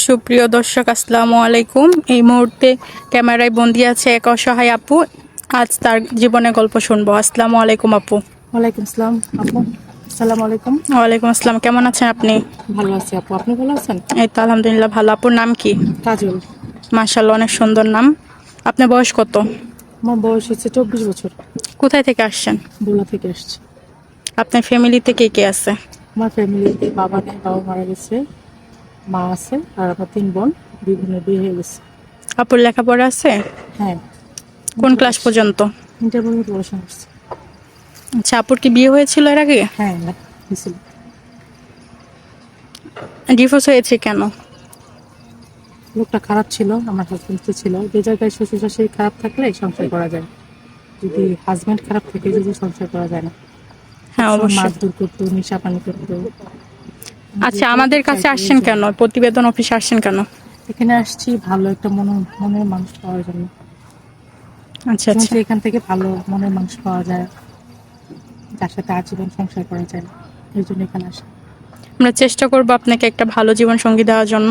সুপ্রিয় দর্শক আসসালামু আলাইকুম। এই মুহূর্তে ক্যামেরায় বন্দি আছে এক অসহায় আপু। আজ তার জীবনের গল্প শুনবো। আসসালামু আলাইকুম আপু। ওয়ালাইকুম আসসালাম আপু। আসসালামু আলাইকুম। ওয়ালাইকুম আসসালাম, কেমন আছেন আপনি? ভালো আছি আপু, আপনি ভালো আছেন? এই তো আলহামদুলিল্লাহ ভালো। আপুর নাম কি? কাজল। মাশাআল্লাহ, অনেক সুন্দর নাম। আপনার বয়স কত? আমার বয়স হচ্ছে 24 বছর। কোথায় থেকে আসছেন? ভোলা থেকে আসছি। আপনার ফ্যামিলিতে কে কে আছে? আমার ফ্যামিলিতে বাবা নেই, বাবা মারা গেছে, মা আছে আর আমার 3 বোন, 2 বোনের বিয়ে হয়ে গেছে। আপুর লেখাপড়া আছে? হ্যাঁ। কোন ক্লাস পর্যন্ত? ইন্টার পর্যন্ত পড়াশোনা করছি। আচ্ছা, আপুর কি বিয়ে হয়েছিল এর আগে? হ্যাঁ হয়েছিল। ডিভোর্স হয়েছে কেন? লোকটা খারাপ ছিল, আমার হাজবেন্ড তো ছিল। যে জায়গায় শ্বশুর শাশুড়ি খারাপ থাকলে সংসার করা যায়, যদি হাজবেন্ড খারাপ থাকে যদি সংসার করা যায় না। হ্যাঁ সবসময় অবশ্যই। মারধর করতো, নেশা পানি করতো। আচ্ছা, আমাদের কাছে আসছেন কেন? প্রতিবেদন অফিসে আসছেন কেন? এখানে আসছি ভালো একটা মনের মানুষ পাওয়ার জন্য। আচ্ছা আচ্ছা। শুনছি এখান থেকে ভালো মনের মানুষ পাওয়া যায়, যার সাথে আজীবন সংসার করা যায়, এই জন্য এখানে আসা। আমরা চেষ্টা করব আপনাকে একটা ভালো জীবন সঙ্গী দেওয়ার জন্য।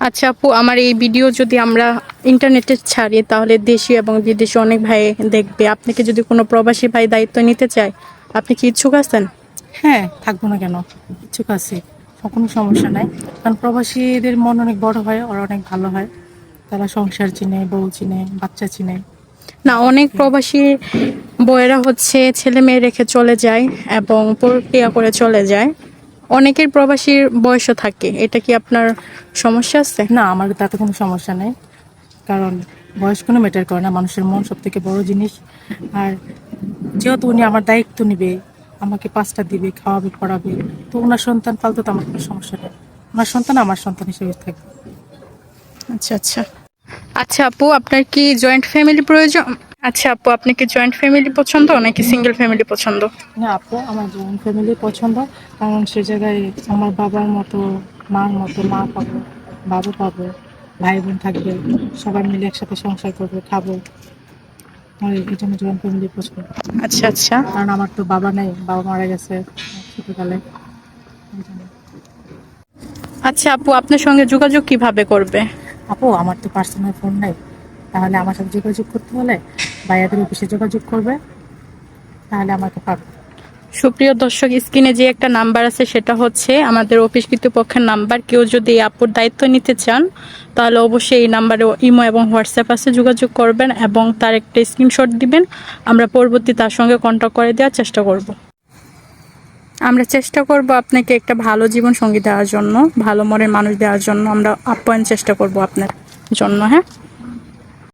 আচ্ছা আপু, আমার এই ভিডিও যদি আমরা ইন্টারনেটে ছাড়ি তাহলে দেশি এবং বিদেশি অনেক ভাই দেখবে। আপনাকে যদি কোনো প্রবাসী ভাই দায়িত্ব নিতে চায়, আপনি কি ইচ্ছুক আছেন? হ্যাঁ, থাকবো না কেন, ইচ্ছুক আছি। কোনো সমস্যা নাই, কারণ প্রবাসীদের মন অনেক বড় হয়, ওরা অনেক ভালো হয়। তারা সংসার চিনে, বউ চিনে, বাচ্চা চিনে। না, অনেক প্রবাসী বউয়েরা হচ্ছে ছেলে মেয়ে রেখে চলে যায় এবং প্রক্রিয়া করে চলে যায়। অনেকের প্রবাসীর বয়সও থাকে, এটা কি আপনার সমস্যা আছে? না, আমার তাতে কোনো সমস্যা নেই, কারণ বয়স কোনো ম্যাটার করে না, মানুষের মন সব থেকে বড় জিনিস। আর যেহেতু উনি আমার দায়িত্ব নিবে, আমাকে 5টা দিবে, খাওয়াবে, পড়াবে, তো ওনার সন্তান পালতে তো আমার কোনো সমস্যা নেই। ওনার সন্তান আমার সন্তান হিসেবে থাকবে। আচ্ছা আচ্ছা। আচ্ছা আপু, আপনার কি জয়েন্ট ফ্যামিলি প্রয়োজন? আচ্ছা আপু, আপনি কি জয়েন্ট ফ্যামিলি পছন্দ নাকি সিঙ্গেল ফ্যামিলি পছন্দ? না আপু, আমার জয়েন্ট ফ্যামিলি পছন্দ, কারণ সে জায়গায় আমার বাবার মতো, মার মতো মা পাবো, বাবা পাবো, ভাই বোন থাকবে, সবাই মিলে একসাথে সংসার করবো, খাবো। আমার এই জন্য জয়েন্ট ফ্যামিলি পছন্দ। আচ্ছা আচ্ছা। কারণ আমার তো বাবা নেই, বাবা মারা গেছে ছোটকালে, এই জন্য। আচ্ছা আপু, আপনার সঙ্গে যোগাযোগ কিভাবে করবে? আপু, আমার তো পার্সোনাল ফোন নেই, তাহলে আমার সাথে যোগাযোগ করতে হলে ভাইয়াদের অফিসে যোগাযোগ করবে, তাহলে আমাকে পাবে। সুপ্রিয় দর্শক, স্ক্রিনে যে একটা নাম্বার আছে সেটা হচ্ছে আমাদের অফিস কর্তৃপক্ষের নাম্বার। কেউ যদি এই আপুর দায়িত্ব নিতে চান তাহলে অবশ্যই এই নাম্বারে ইমো এবং হোয়াটসঅ্যাপ আছে, যোগাযোগ করবেন এবং তার একটা স্ক্রিনশট দিবেন। আমরা পরবর্তী তার সঙ্গে কন্ট্যাক্ট করে দেওয়ার চেষ্টা করব। আমরা চেষ্টা করব আপনাকে একটা ভালো জীবন সঙ্গী দেওয়ার জন্য, ভালো মনের মানুষ দেওয়ার জন্য আমরা আপ্যায়ন চেষ্টা করব আপনার জন্য। হ্যাঁ।